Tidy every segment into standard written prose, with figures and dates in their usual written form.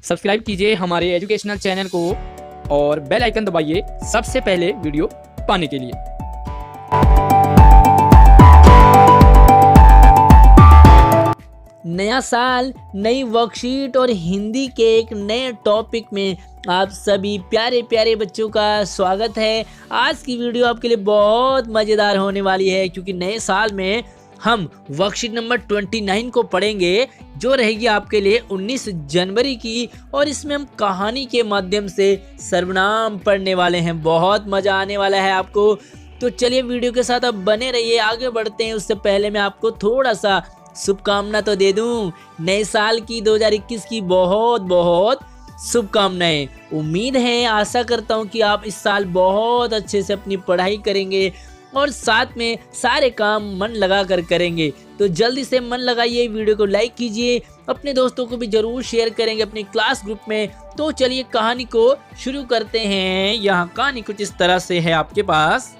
Subscribe कीजिए हमारे educational channel को और बेल आइकन दबाइए सबसे पहले वीडियो पाने के लिए। नया साल, नई वर्कशीट और हिंदी के एक नए टॉपिक में आप सभी प्यारे प्यारे बच्चों का स्वागत है। आज की वीडियो आपके लिए बहुत मज़ेदार होने वाली है क्योंकि नए साल में हम वर्कशीट नंबर 29 को पढ़ेंगे जो रहेगी आपके लिए 19 जनवरी की, और इसमें हम कहानी के माध्यम से सर्वनाम पढ़ने वाले हैं। बहुत मज़ा आने वाला है आपको। तो चलिए वीडियो के साथ अब बने रहिए, आगे बढ़ते हैं। उससे पहले मैं आपको थोड़ा सा शुभकामना तो दे दूं। नए साल की 2021 की बहुत बहुत शुभकामनाएं। उम्मीद है, आशा करता हूं कि आप इस साल बहुत अच्छे से अपनी पढ़ाई करेंगे और साथ में सारे काम मन लगा कर करेंगे। तो जल्दी से मन लगाइए, वीडियो को लाइक कीजिए, अपने दोस्तों को भी जरूर शेयर करेंगे अपनी क्लास ग्रुप में। तो चलिए कहानी को शुरू करते हैं। यहाँ कहानी कुछ इस तरह से है आपके पास,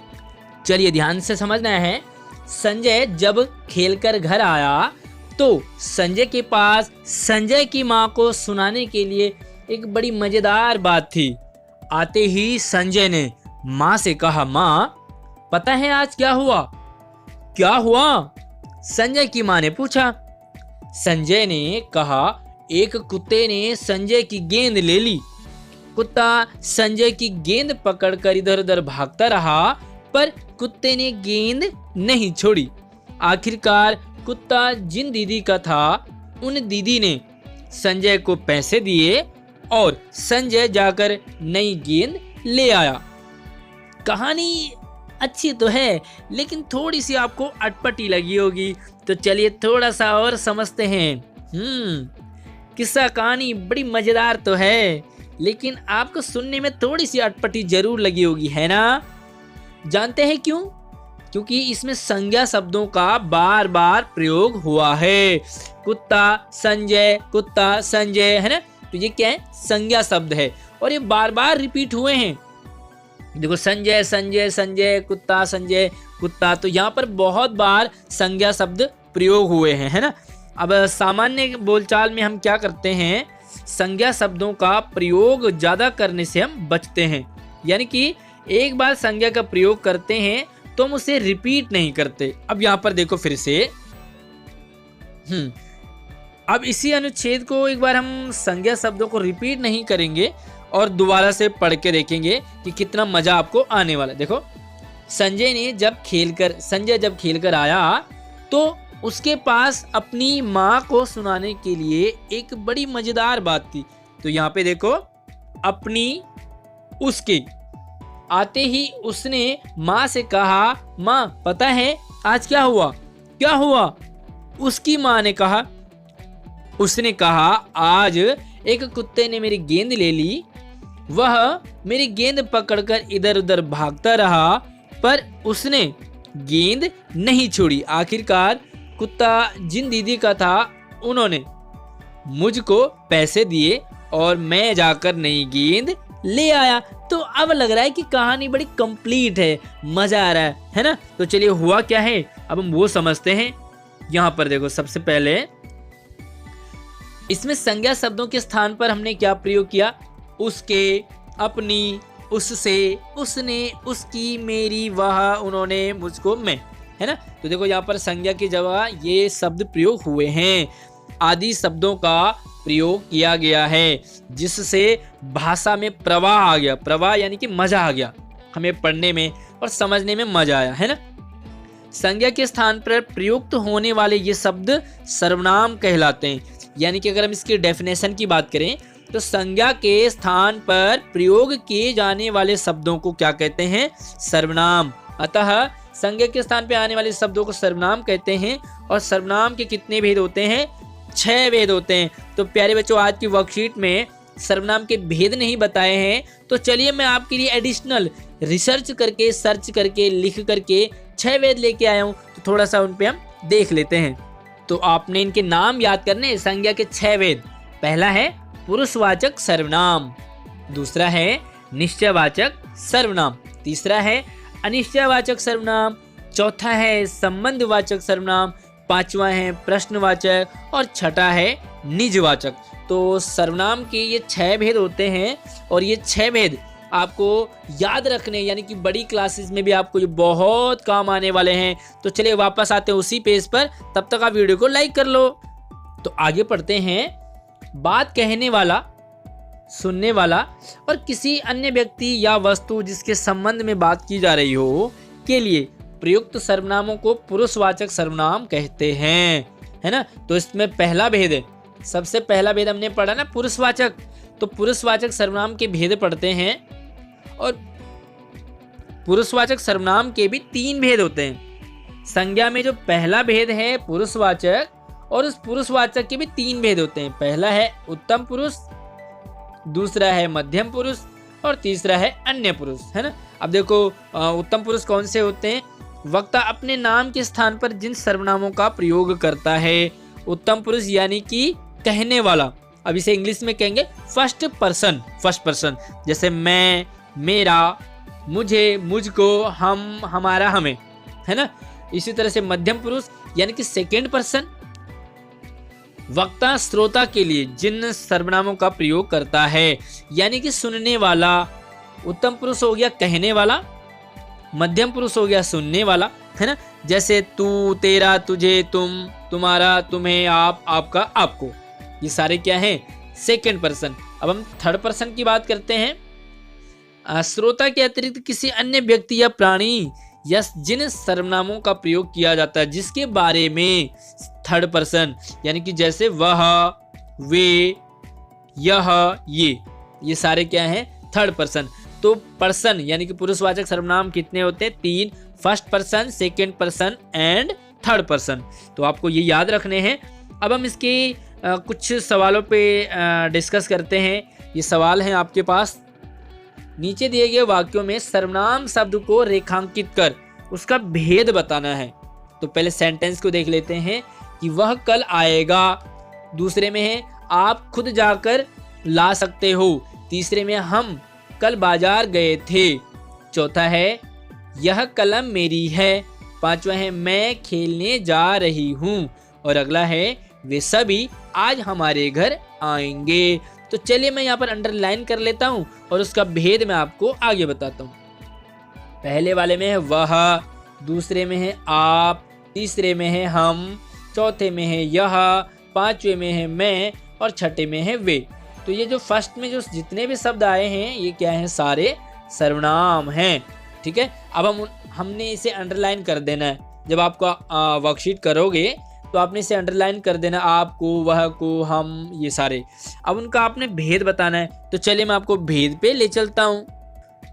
चलिए ध्यान से समझना है। संजय जब खेलकर घर आया तो संजय के पास संजय की माँ को सुनाने के लिए एक बड़ी मजेदार बात थी। आते ही संजय ने माँ से कहा, माँ पता है आज क्या हुआ? क्या हुआ? संजय की माँ ने पूछा। संजय ने कहा, एक कुत्ते ने संजय की गेंद ले ली। कुत्ता संजय की गेंद पकड़कर इधर उधर भागता रहा पर कुत्ते ने गेंद नहीं छोड़ी। आखिरकार कुत्ता जिन दीदी का था उन दीदी ने संजय को पैसे दिए और संजय जाकर नई गेंद ले आया। कहानी अच्छी तो है लेकिन थोड़ी सी आपको अटपटी लगी होगी, तो चलिए थोड़ा सा और समझते हैं। किस्सा कहानी बड़ी मजेदार तो है लेकिन आपको सुनने में थोड़ी सी अटपटी जरूर लगी होगी, है ना? जानते हैं क्यों? क्योंकि इसमें संज्ञा शब्दों का बार बार प्रयोग हुआ है। कुत्ता संजय, है ना? तो ये क्या है? संज्ञा शब्द है और ये बार बार रिपीट हुए हैं। देखो, संजय संजय संजय, कुत्ता संजय कुत्ता, तो यहाँ पर बहुत बार संज्ञा शब्द प्रयोग हुए हैं, है ना? अब सामान्य बोलचाल में हम क्या करते हैं, संज्ञा शब्दों का प्रयोग ज्यादा करने से हम बचते हैं। यानी कि एक बार संज्ञा का प्रयोग करते हैं तो हम उसे रिपीट नहीं करते। अब यहाँ पर देखो फिर से, अब इसी अनुच्छेद को एक बार हम संज्ञा शब्दों को रिपीट नहीं करेंगे और दोबारा से पढ़ के देखेंगे कि कितना मजा आपको आने वाला है। देखो, संजय जब खेलकर आया तो उसके पास अपनी माँ को सुनाने के लिए एक बड़ी मजेदार बात थी। तो यहाँ पे देखो, अपनी, उसके, आते ही उसने माँ से कहा, माँ पता है आज क्या हुआ? क्या हुआ? उसकी माँ ने कहा, उसने कहा, आज एक कुत्ते ने मेरी गेंद ले ली। वह मेरी गेंद पकड़कर इधर उधर भागता रहा पर उसने गेंद नहीं छोड़ी। आखिरकार कुत्ता जिन दीदी का था उन्होंने मुझको पैसे दिए और मैं जाकर नई गेंद ले आया। तो अब लग रहा है कि कहानी बड़ी कंप्लीट है, मजा आ रहा है ना? तो चलिए हुआ क्या है अब हम वो समझते हैं। यहाँ पर देखो, सबसे पहले इसमें संज्ञा शब्दों के स्थान पर हमने क्या प्रयोग किया? उसके, अपनी, उससे, उसने, उसकी, मेरी, वह, उन्होंने, मुझको, मैं, है ना? तो देखो यहाँ पर संज्ञा की जगह ये शब्द प्रयोग हुए हैं। आदि शब्दों का प्रयोग किया गया है जिससे भाषा में प्रवाह आ गया। प्रवाह यानी कि मजा आ गया, हमें पढ़ने में और समझने में मजा आया, है ना? संज्ञा के स्थान पर प्रयुक्त होने वाले ये शब्द सर्वनाम कहलाते हैं। यानी कि अगर हम इसकी डेफिनेशन की बात करें तो संज्ञा के स्थान पर प्रयोग किए जाने वाले शब्दों को क्या कहते हैं? सर्वनाम। अतः संज्ञा के स्थान पर आने वाले शब्दों को सर्वनाम कहते हैं। और सर्वनाम के कितने भेद होते हैं? 6 भेद होते हैं। तो प्यारे बच्चों, आज की वर्कशीट में सर्वनाम के भेद नहीं बताए हैं, तो चलिए मैं आपके लिए एडिशनल रिसर्च करके, सर्च करके, लिख करके 6 भेद लेके आया हूँ। तो थोड़ा सा उन पे हम देख लेते हैं। तो आपने इनके नाम याद करने, संज्ञा के 6 भेद। पहला है पुरुषवाचक सर्वनाम, दूसरा है निश्चयवाचक सर्वनाम, तीसरा है अनिश्चयवाचक सर्वनाम, चौथा है संबंधवाचक सर्वनाम, पांचवा है प्रश्नवाचक और छठा है निजवाचक। तो सर्वनाम के ये 6 भेद होते हैं और ये 6 भेद आपको याद रखने यानी कि बड़ी क्लासेस में भी आपको ये बहुत काम आने वाले हैं। तो चलिए वापस आते हैं उसी पेज पर, तब तक आप वीडियो को लाइक कर लो। तो आगे पढ़ते हैं। बात कहने वाला, सुनने वाला और किसी अन्य व्यक्ति या वस्तु जिसके संबंध में बात की जा रही हो के लिए प्रयुक्त सर्वनामों को पुरुषवाचक सर्वनाम कहते हैं, है ना। तो इसमें पहला भेद है, सबसे पहला भेद हमने पढ़ा ना पुरुषवाचक। तो पुरुषवाचक सर्वनाम के भेद पढ़ते हैं और पुरुषवाचक सर्वनाम के भी 3 भेद होते हैं। संज्ञा में जो पहला भेद है पुरुषवाचक, और उस पुरुषवाचक के भी 3 भेद होते हैं। पहला है उत्तम पुरुष, दूसरा है मध्यम पुरुष और तीसरा है अन्य पुरुष, है ना। अब देखो उत्तम पुरुष कौन से होते हैं? वक्ता अपने नाम के स्थान पर जिन सर्वनामों का प्रयोग करता है। उत्तम पुरुष यानी कि कहने वाला। अब इसे इंग्लिश में कहेंगे फर्स्ट पर्सन, जैसे मैं, मेरा, मुझे, मुझको, हम, हमारा, हमें, है ना। इसी तरह से मध्यम पुरुष यानी कि सेकेंड पर्सन। वक्ता श्रोता के लिए जिन सर्वनामों का प्रयोग करता है यानी कि सुनने वाला। उत्तम पुरुष हो गया कहने वाला, मध्यम पुरुष हो गया सुनने वाला, है ना। जैसे तू, तेरा, तुझे, तुम, तुम्हारा, तुम्हें, आप, आपका, आपको, ये सारे क्या हैं? Second person. अब हम थर्ड पर्सन की बात करते हैं। श्रोता के अतिरिक्त किसी अन्य व्यक्ति या प्राणी या जिन सर्वनामों का प्रयोग किया जाता है जिसके बारे में, थर्ड पर्सन यानी कि जैसे वह, वे, यह, ये सारे क्या हैं? Third person. तो पर्सन यानी कि पुरुषवाचक सर्वनाम कितने होते हैं? 3, first person, second person and third person. तो आपको ये याद रखने हैं। अब हम इसके कुछ सवालों पे डिस्कस करते हैं। ये सवाल हैं आपके पास। नीचे दिए गए वाक्यों में सर्वनाम शब्द को रेखांकित कर उसका भेद बताना है। तो पहले सेंटेंस को देख लेते हैं कि वह कल आएगा। दूसरे में है आप खुद जाकर ला सकते हो। तीसरे में हम कल बाजार गए थे। चौथा है यह कलम मेरी है। पांचवा है मैं खेलने जा रही हूँ। और अगला है वे सभी आज हमारे घर आएंगे। तो चलिए मैं यहाँ पर अंडरलाइन कर लेता हूँ और उसका भेद मैं आपको आगे बताता हूँ। पहले वाले में है वह, दूसरे में है आप, तीसरे में है हम, चौथे में है यह, पांचवे में है मैं और छठे में है वे। तो ये जो फर्स्ट में जो जितने भी शब्द आए हैं ये क्या हैं? सारे सर्वनाम हैं। ठीक है। अब हमने इसे अंडरलाइन कर देना है। जब आपका वर्कशीट करोगे तो आपने इसे अंडरलाइन कर देना, आपको, वह को, हम, ये सारे। अब उनका आपने भेद बताना है। तो चलिए मैं आपको भेद पे ले चलता हूँ।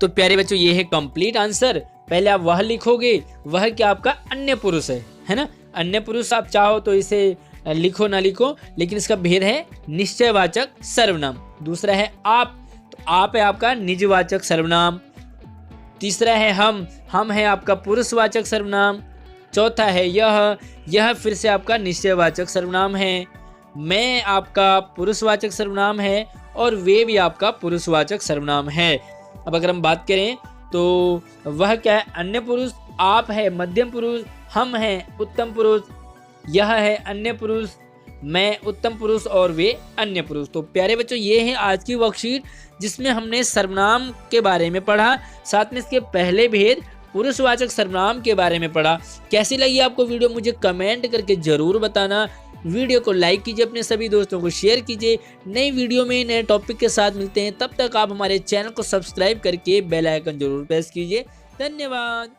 तो प्यारे बच्चों ये है कंप्लीट आंसर। पहले आप वह लिखोगे, वह क्या आपका अन्य पुरुष है ना। अन्य पुरुष आप चाहो तो इसे लिखो ना लिखो, लेकिन इसका भेद है निश्चयवाचक सर्वनाम। दूसरा है आप, तो आप है आपका निजवाचक सर्वनाम। तीसरा है हम है आपका पुरुषवाचक सर्वनाम। चौथा है यह फिर से आपका निश्चयवाचक सर्वनाम है। मैं आपका पुरुषवाचक सर्वनाम है और वे भी आपका पुरुषवाचक सर्वनाम है। अब अगर हम बात करें तो वह क्या है? अन्य पुरुष। आप है मध्यम पुरुष, हम है उत्तम पुरुष, यह है अन्य पुरुष, मैं उत्तम पुरुष और वे अन्य पुरुष। तो प्यारे बच्चों ये है आज की वर्कशीट जिसमें हमने सर्वनाम के बारे में पढ़ा, साथ में इसके पहले भेद पुरुषवाचक सर्वनाम के बारे में पढ़ा। कैसी लगी आपको वीडियो मुझे कमेंट करके जरूर बताना। वीडियो को लाइक कीजिए, अपने सभी दोस्तों को शेयर कीजिए। नई वीडियो में नए टॉपिक के साथ मिलते हैं, तब तक आप हमारे चैनल को सब्सक्राइब करके बेल आइकन जरूर प्रेस कीजिए। धन्यवाद।